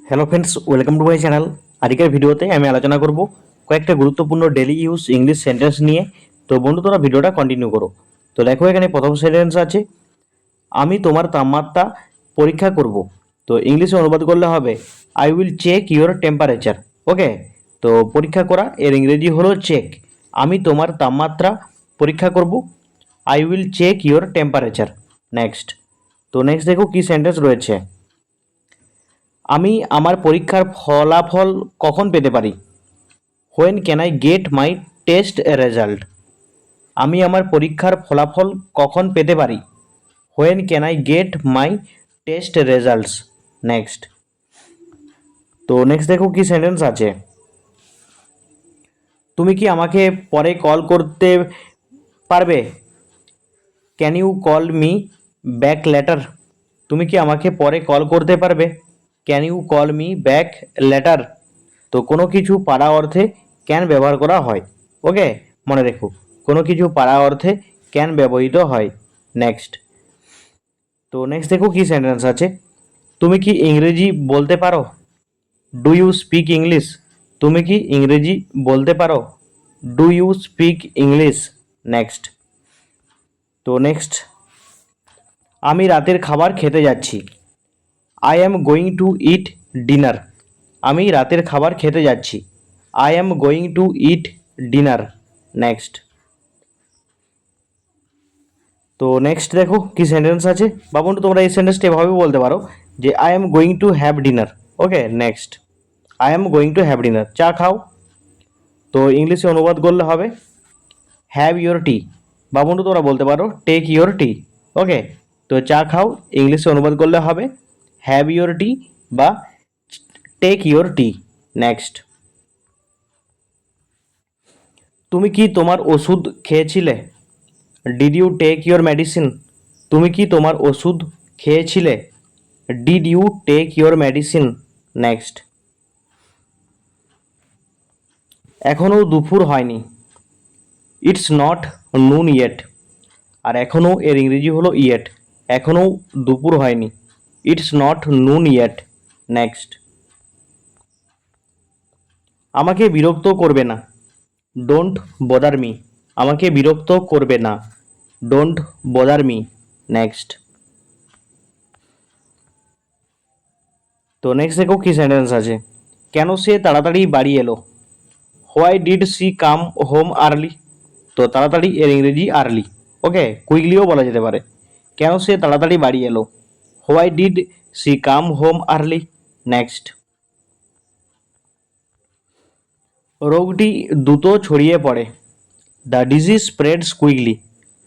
Hello friends, welcome to my channel. আজকের ভিডিওতে আমি আলোচনা করব কয়েকটা গুরুত্বপূর্ণ ডেলি ইউজ ইংলিশ সেন্টেন্স নিয়ে। তো বন্ধু, তোরা ভিডিওটা কন্টিনিউ করো। তো দেখো, এখানে প্রথম সেন্টেন্স আছে, আমি তোমার তাপমাত্রা পরীক্ষা করব। তো ইংলিশে অনুবাদ করলে হবে I will check your temperature. Okay, তো পরীক্ষা করা এর ইংরেজি হলো চেক। আমি তোমার তাপমাত্রা পরীক্ষা করব, I will check your temperature. Next. তো নেক্সট দেখো কি সেন্টেন্স রয়েছে, আমি আমার পরীক্ষার ফলাফল কখন পেতে পারি? When can I get my test result? আমি আমার পরীক্ষার ফলাফল কখন পেতে পারি? When can I get my test results? Next. তো নেক্সট দেখো কি সেন্টেন্স আছে, তুমি কি আমাকে পরে কল করতে পারবে? Can you call me back later? তুমি কি আমাকে পরে কল করতে পারবে? Can you call me back later? তো কোনো কিছু পারা অর্থে ক্যান ব্যবহার করা হয়। ওকে, মনে রেখো, কোনো কিছু পারা অর্থে ক্যান ব্যবহৃত হয়। নেক্সট। তো নেক্সট দেখো কি সেন্টেন্স আছে, তুমি কি ইংরেজি বলতে পারো? Do you speak English? তুমি কি ইংরেজি বলতে পারো? ডু ইউ স্পিক ইংলিশ? নেক্সট। তো নেক্সট, আমি রাতের খাবার খেতে যাচ্ছি। I am going to eat dinner. আমি রাতের খাবার খেতে যাচ্ছি। I am going to eat dinner. Next. তো নেক্সট দেখো কি সেন্টেন্স আছে, বা বন্ধু তোমরা এই সেন্টেন্সটা এভাবে বলতে পারো যে I am going to have dinner. Okay, next. I am going to have dinner, চা খাও। তো ইংলিশে অনুবাদ করলে হবে হ্যাভ ইয়োর টি, বা বন্ধু তোমরা বলতে পারো টেক ইয়োর টি। ওকে, তো চা খাও ইংলিশে অনুবাদ করলে হবে হ্যাভ ইয়োর টি বা টেক ইয়োর টি। নেক্সট। তুমি কি তোমার ওষুধ খেয়েছিলে? Did you take your medicine? তুমি কি তোমার ওষুধ খেয়েছিলে? Did you take your medicine? Next. এখনও দুপুর হয়নি। It's not noon yet. আর এখনও এর ইংরেজি হলো ইয়েট। এখনও দুপুর হয়নি, it's not noon yet. Next. আমাকে বিরক্ত করবে না। Don't bother me. আমাকে বিরক্ত করবে না। Don't bother me. নেক্সট। তো নেক্সট দেখো কি সেন্টেন্স আছে, কেন সে তাড়াতাড়ি বাড়ি এলো? Why did she come home early? তো তাড়াতাড়ি এর ইংরেজি আর্লি। ওকে, কুইকলিও বলা যেতে পারে। কেন সে তাড়াতাড়ি বাড়ি এলো? Why did she come home early? Next. রোগটি দ্রুত ছড়িয়ে পড়ে। The disease spreads quickly.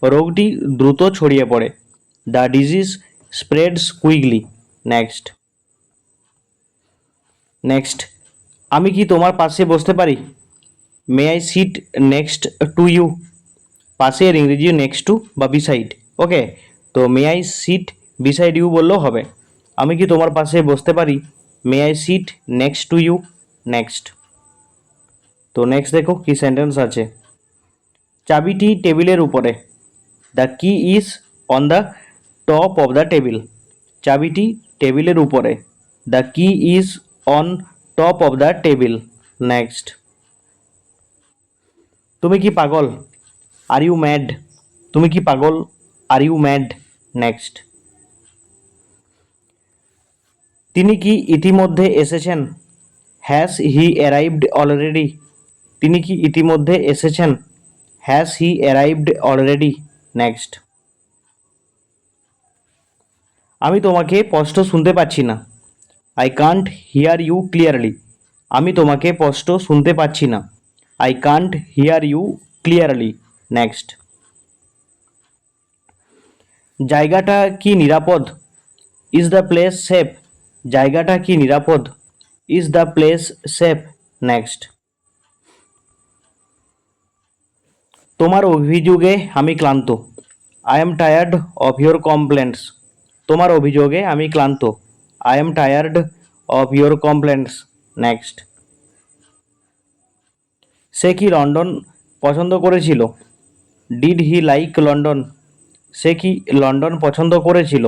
রোগটি দ্রুত ছড়িয়ে পড়ে। The disease spreads quickly. Next. Next, আমি কি তোমার পাশে বসতে পারি? May I sit next to you? পাশের ইংরেজি নেক্সট টু বা বিসাইড। ওকে, তো may I sit beside you বললেও হবে। আমি কি তোমার পাশে বসতে পারি? May I sit next to you? Next. তো নেক্সট দেখো কি সেন্টেন্স আছে, চাবিটি টেবিলের উপরে। The key is on the top of the table. চাবিটি টেবিলের উপরে। The key is on top of the table. Next. তুমি কি পাগল? Are you mad? তুমি কি পাগল? Are you mad? নেক্সট। তিনি কি ইতিমধ্যে এসেছেন? Has he arrived already? তিনি কি ইতিমধ্যে এসেছেন? Has he arrived already? Next. আমি তোমাকে স্পষ্ট শুনতে পাচ্ছি না। I can't hear you clearly. আমি তোমাকে স্পষ্ট শুনতে পাচ্ছি না। I can't hear you clearly. Next. জায়গাটা কি নিরাপদ? Is the place safe? জায়গাটা কি নিরাপদ? Is the place safe? Next. তোমার অভিযোগে আমি ক্লান্ত। I am tired of your complaints. তোমার অভিযোগে আমি ক্লান্ত। I am tired of your complaints. Next. সে কি লন্ডন পছন্দ করেছিল? Did he like London? সে কি লন্ডন পছন্দ করেছিল?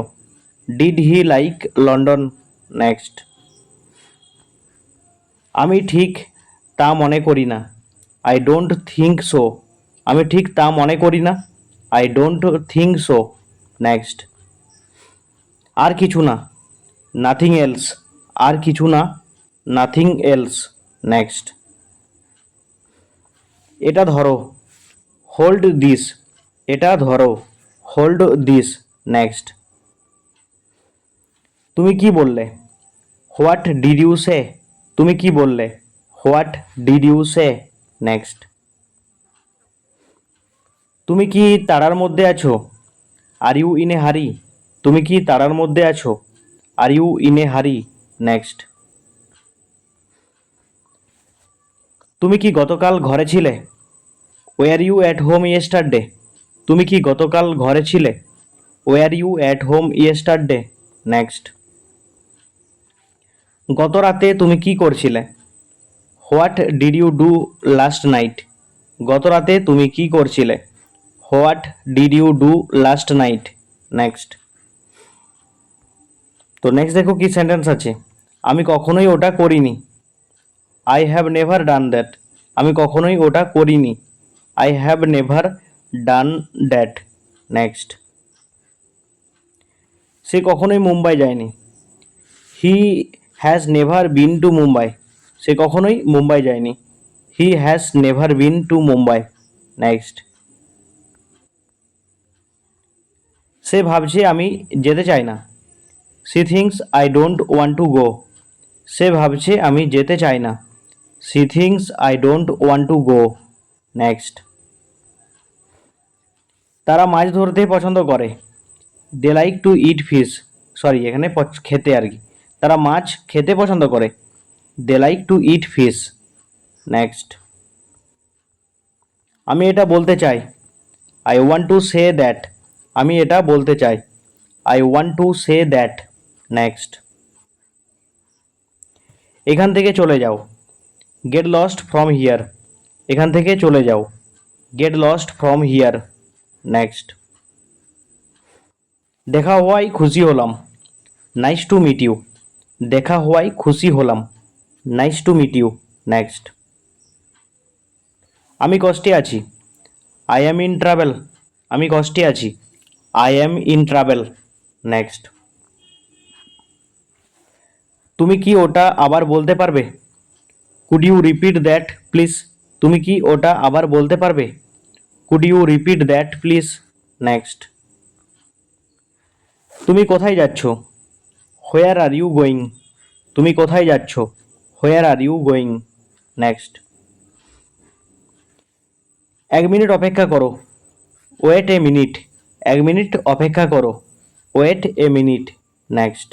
Did he like London? Next. আমি ঠিক তা মনে করি না। I don't think so. আমি ঠিক তা মনে করি না। I don't think so. Next. আর কিছু না। Nothing else. আর কিছু না। Nothing else. নেক্সট। এটা ধরো। Hold this. এটা ধরো। Hold this. নেক্সট। তুমি কি বললে? What did you say? তুমি কি বললে? What did you say? Next. তুমি কি তাড়ার মধ্যে আছো? আর ইউ ইন এ হারি? তুমি কি তাড়ার মধ্যে আছো? আর ইউ ইন এ হারি? নেক্সট। তুমি কি গতকাল ঘরে ছিলে? Were you at home yesterday? তুমি কি গতকাল ঘরে ছিলে? Were you at home yesterday? Next. গত রাতে তুমি কি করছিলে? What did you do last night? গত রাতে তুমি কি করছিলে? What did you do last night? Next. তো নেক্সট দেখো কি সেন্টেন্স আছে। আমি কখনোই ওটা করিনি। I have never done that. আমি কখনোই ওটা করিনি। I have never done that. Next. সে কখনোই মুম্বাই যায়নি। He has never been to Mumbai. সে কখনোই মুম্বাই যায়নি। He has never been to Mumbai. Next. সে ভাবছে আমি যেতে চাই না। She thinks I don't want to go. সে ভাবছে আমি যেতে চাই না। She thinks I don't want to go. Next. তারা মাছ ধরতে পছন্দ করে। They like to eat fish. Sorry, এখানে খেতে আর কি। তারা মাছ খেতে পছন্দ করে। They like to eat fish. Next. আমি এটা বলতে চাই। I want to say that. আমি এটা বলতে চাই। I want to say that. Next. এখান থেকে চলে যাও। Get lost from here. এখান থেকে চলে যাও। Get lost from here. Next. দেখা হওয়ায় খুশি হলাম। Nice to meet you. দেখা হওয়ায় খুশি হলাম। Nice to meet you. Next. আমি কষ্টে আছি। I am in travel. আমি কষ্টে আছি। I am in travel. Next. তুমি কি ওটা আবার বলতে পারবে? Could you repeat that please? তুমি কি ওটা আবার বলতে পারবে? Could you repeat that please? Next. তুমি কোথায় যাচ্ছ? Where are you going? তুমি কোথায় যাচ্ছ? Where are you going? Next. 1 minute অপেক্ষা করো। Wait a minute. 1 মিনিট অপেক্ষা করো। Wait a minute. নেক্সট।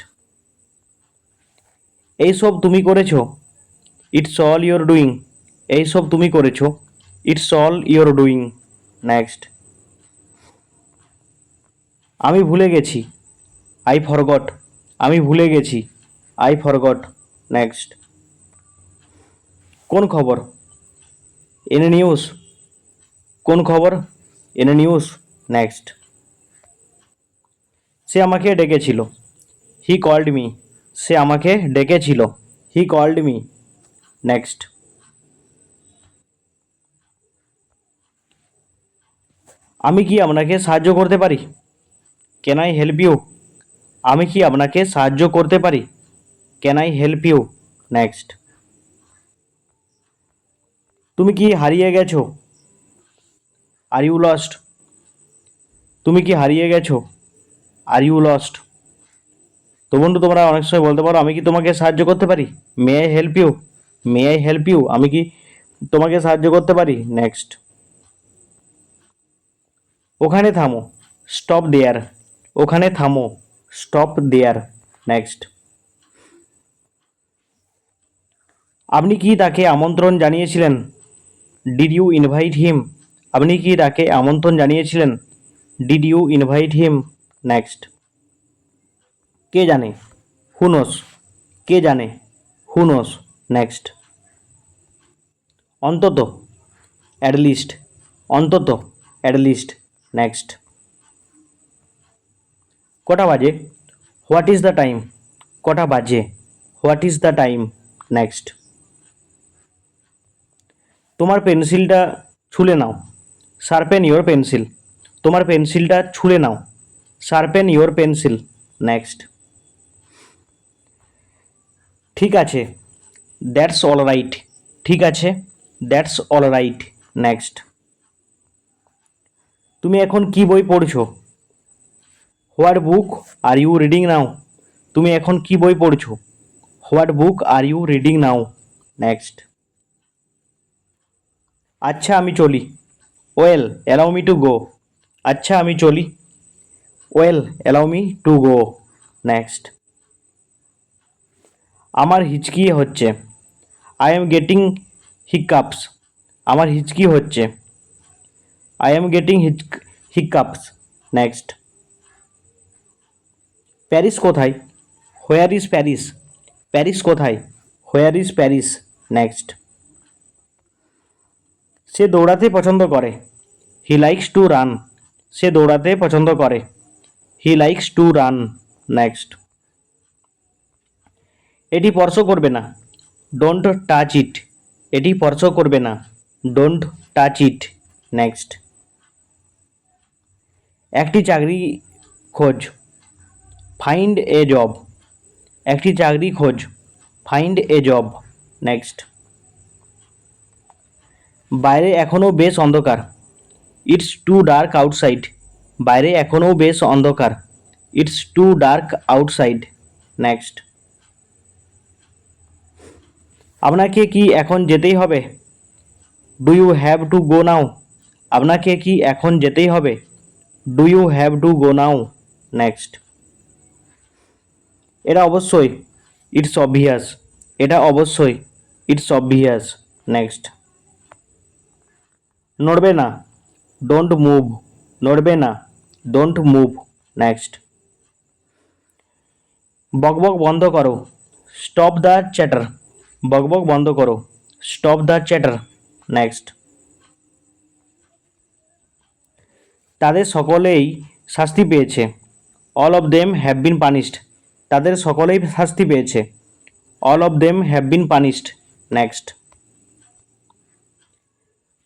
এইসব তুমি করেছো? It's all your doing. এইসব তুমি করেছো? It's all your doing. Next. আমি ভুলে গেছি। I forgot. আমি ভুলে গেছি। I forgot. নেক্সট। কোন খবর? এনে নিউজ। কোন খবর? এনে নিউজ। নেক্সট। সে আমাকে ডেকেছিল। He called me. সে আমাকে ডেকেছিল। He called me. নেক্সট। আমি কি আপনাকে সাহায্য করতে পারি? Can I help you? আমি কি আপনাকে সাহায্য করতে পারি? Can I help you? Next. তুমি কি হারিয়ে গেছো? Are you lost. তুমি কি হারিয়ে গেছো? Are you lost. তো বন্ধু, তোমরা অনেক সময় বলতে পারো আমি কি তোমাকে সাহায্য করতে পারি? May I help you? May I help you? আমি কি তোমাকে সাহায্য করতে পারি? নেক্সট। ওখানে থামো। Stop there. ওখানে থামো। Stop there. নেক্সট। আপনি কি তাকে আমন্ত্রণ জানিয়েছিলেন? Did you invite him? আপনি কি তাকে আমন্ত্রণ জানিয়েছিলেন? Did you invite him? Next. কে জানে? Who knows. কে জানে? Who knows. নেক্সট। অন্তত। At least. অন্তত। At least. নেক্সট। কটা বাজে? What is the time? কটা বাজে? What is the time? Next. তোমার পেন্সিলটা ছুলে নাও, শার্পেন ইওর পেন্সিল। তোমার পেন্সিলটা ছুলে নাও, শার্পেন ইওর পেন্সিল। নেক্সট, ঠিক আছে, দ্যাটস অল রাইট। ঠিক আছে, দ্যাটস অল রাইট। নেক্সট, তুমি এখন কি বই পড়ছো? What book are you reading now? তুমি এখন কি বই পড়ছো? What book are you reading now? Next, আচ্ছা আমি চলি। Well allow me to go. আচ্ছা আমি চলি। Well allow me to go. Next, আমার হিচকি হচ্ছে। I am getting hiccups. আমার হিচকি হচ্ছে। I am getting hiccups. Next, Paris কোথায়? Where is Paris? প্যারিস কোথায়? Where is Paris? নেক্সট, সে দৌড়াতে পছন্দ করে। He likes to run. সে দৌড়াতে পছন্দ করে। He likes to run. Next, এটি স্পর্শ করবে না। Don't touch it. এটি স্পর্শ করবে না। Don't touch it. নেক্সট, একটি চাকরি খোঁজ। Find a job. একটি চাকরি খোঁজ। Find a job. নেক্সট, বাইরে এখনও বেশ অন্ধকার। It's too dark outside. বাইরে এখনও বেশ অন্ধকার। It's too dark outside. Next, আপনাকে কি এখন যেতেই হবে? Do you have to go now? আপনাকে কি এখন যেতেই হবে? Do you have to go now? Next, এটা অবশ্যই। It's obvious. এটা অবশ্যই। It's obvious. নেক্সট, নড়বে না। Don't move. নড়বে না। Don't move. নেক্সট, বকবক বন্ধ করো। Stop the chatter. বকবক বন্ধ করো। Stop the chatter. নেক্সট, তাদের সকলেই শাস্তি পেয়েছে। All of them have been punished. তাদের সকলেই শাস্তি পেয়েছে। All of them have been punished. Next,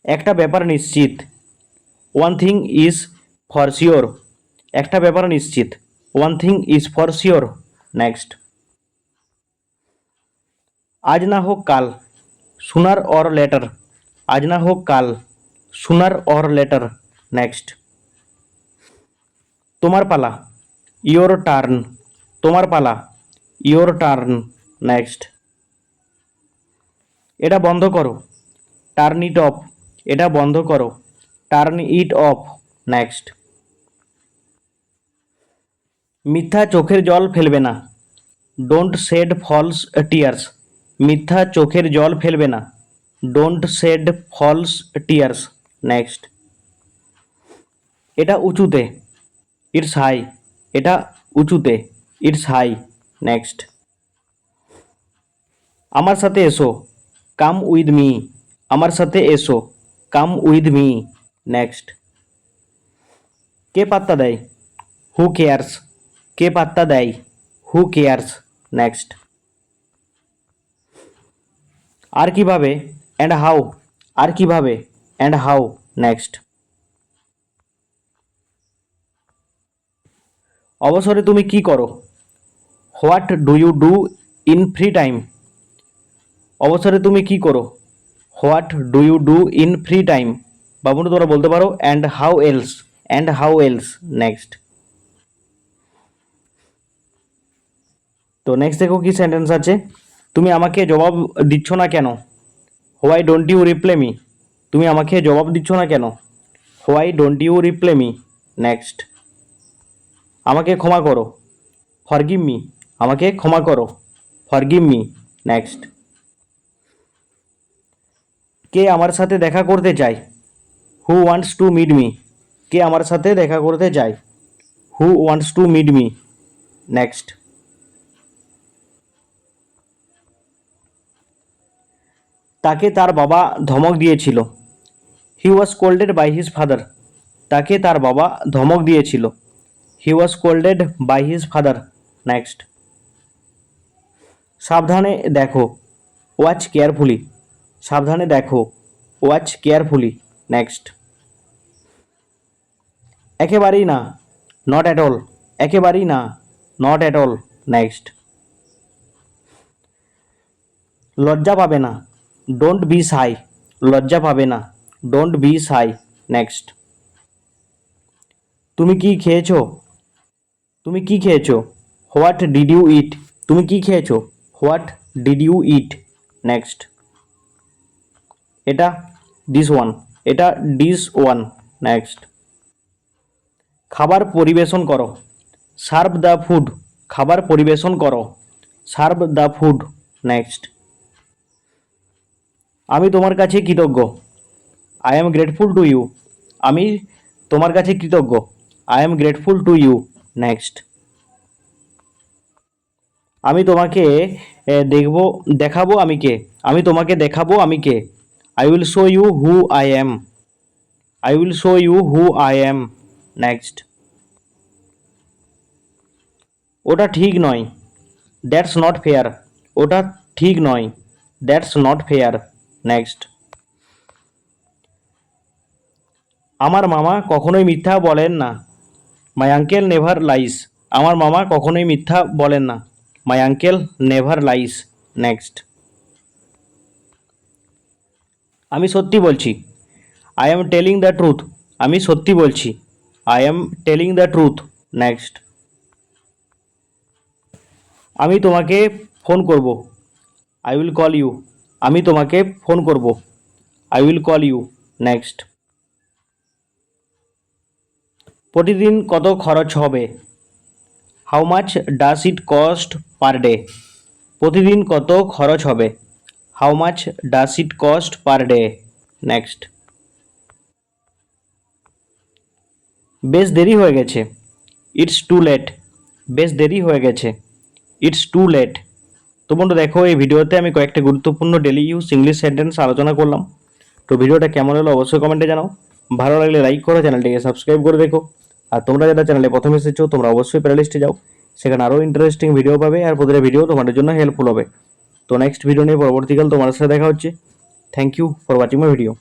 একটা ব্যাপার নিশ্চিত। One thing is for sure. একটা ব্যাপার নিশ্চিত। One thing is for sure. Next, আজ না হোক কাল। সুনার অর লেটার। আজ না হোক কাল। সুনার অর লেটার। নেক্সট, তোমার পালা। Your turn. তোমার পালা। Your turn. নেক্সট, এটা বন্ধ করো। Turn it off. এটা বন্ধ করো। Turn it off. নেক্সট, মিথ্যা চোখের জল ফেলবে না। Don't shed false tears. মিথ্যা চোখের জল ফেলবে না। Don't shed false tears. Next, এটা উঁচুতে। It's high. এটা উঁচুতে। It's high. নেক্সট, আমার সাথে এসো। Come with me. আমার সাথে এসো। Come with me. নেক্সট, কে পাত্তা দেয়? Who cares. কে পাত্তা দেয়? Who cares. নেক্সট, আর কিভাবে? And how. আর কিভাবে? And how. নেক্সট, অবসরে তুমি কি করো? What do you do in free time? অবসরে তুমি কি করো? What do you do in free time? বা বন্ধু তোমরা বলতে পারো and how else. And how else. Next, তো নেক্সট দেখো কি সেন্টেন্স আছে। তুমি আমাকে জবাব দিচ্ছ না কেন? Why don't you reply me? তুমি আমাকে জবাব দিচ্ছ না কেন? Why don't you reply me? Next, আমাকে ক্ষমা করো। Forgive me. আমাকে ক্ষমা করো। Forgive me. নেক্সট, কে আমার সাথে দেখা করতে চায়? Who wants to meet me? কে আমার সাথে দেখা করতে চায়? Who wants to meet me? Next, তাকে তার বাবা ধমক দিয়েছিল। He was scolded by his father. তাকে তার বাবা ধমক দিয়েছিল। He was scolded by his father. Next, সাবধানে দেখো। Watch carefully. সাবধানে দেখো। Watch carefully. নেক্সট। একেবারেই না, নট অ্যাট অল। একেবারেই না, নট অ্যাট অল। নেক্সট। লজ্জা পাবে না, ডোন্ট বি শাই। লজ্জা পাবে না, ডোন্ট বি শাই। নেক্সট। তুমি কি খেয়েছো? তুমি কি খেয়েছো? What did you eat? তুমি কি খেয়েছো? What did you eat? Next. এটা দিস ওয়ান। এটা ডিস ওয়ান। নেক্সট। খাবার পরিবেশন করো, সার্ভ দ্য ফুড। খাবার পরিবেশন করো, সার্ভ দ্য ফুড। নেক্সট। আমি তোমার কাছে কৃতজ্ঞ, I am grateful to you. আমি তোমার কাছে কৃতজ্ঞ, I am grateful to you. Next. আমি তোমাকে দেখব, দেখাবো আমি কে। আমি তোমাকে দেখাবো আমি কে। I will show you who I am. I will show you who I am. Next. ওটা ঠিক নয়, দ্যাটস নট ফেয়ার। ওটা ঠিক নয়, দ্যাটস নট ফেয়ার। নেক্সট। আমার মামা কখনোই মিথ্যা বলেন না, মাই আঙ্কেল নেভার লাইস। আমার মামা কখনোই মিথ্যা বলেন না, my uncle never lies. Next. আমি সত্যি বলছি, I am telling the truth. আমি সত্যি বলছি, I am telling the truth. Next. আমি তোমাকে ফোন করব, আই উইল কল ইউ। আমি তোমাকে ফোন করব, I will call you. Next. প্রতিদিন কত খরচ হবে? How much does it cost per day? প্রতিদিন কত খরচ হবে? How much does it cost per day? Next. বেশ দেরি হয়ে গেছে, ইটস টু লেট। বেশ দেরি হয়ে গেছে, ইটস টু লেট। তো বন্ধু দেখো, এই ভিডিওতে আমি কয়েকটা গুরুত্বপূর্ণ ডেলি ইউজ ইংলিশ সেন্টেন্স আলোচনা করলাম। তো ভিডিওটা কেমন হলো অবশ্যই কমেন্টে জানাও। ভালো লাগলে লাইক করো, চ্যানেলটিকে সাবস্ক্রাইব করে দেখো। আর তোমরা যারা চ্যানেলে প্রথম এসেছো তোমরা অবশ্যই প্লেলিস্টে যাও, সেখানে আরও ইন্টারেস্টিং ভিডিও পাবে আর প্রতিটা ভিডিও তোমাদের জন্য হেল্পফুল হবে। তো নেক্সট ভিডিও নিয়ে পরবর্তীকাল তোমার সাথে দেখা হচ্ছে। Thank you for watching my video.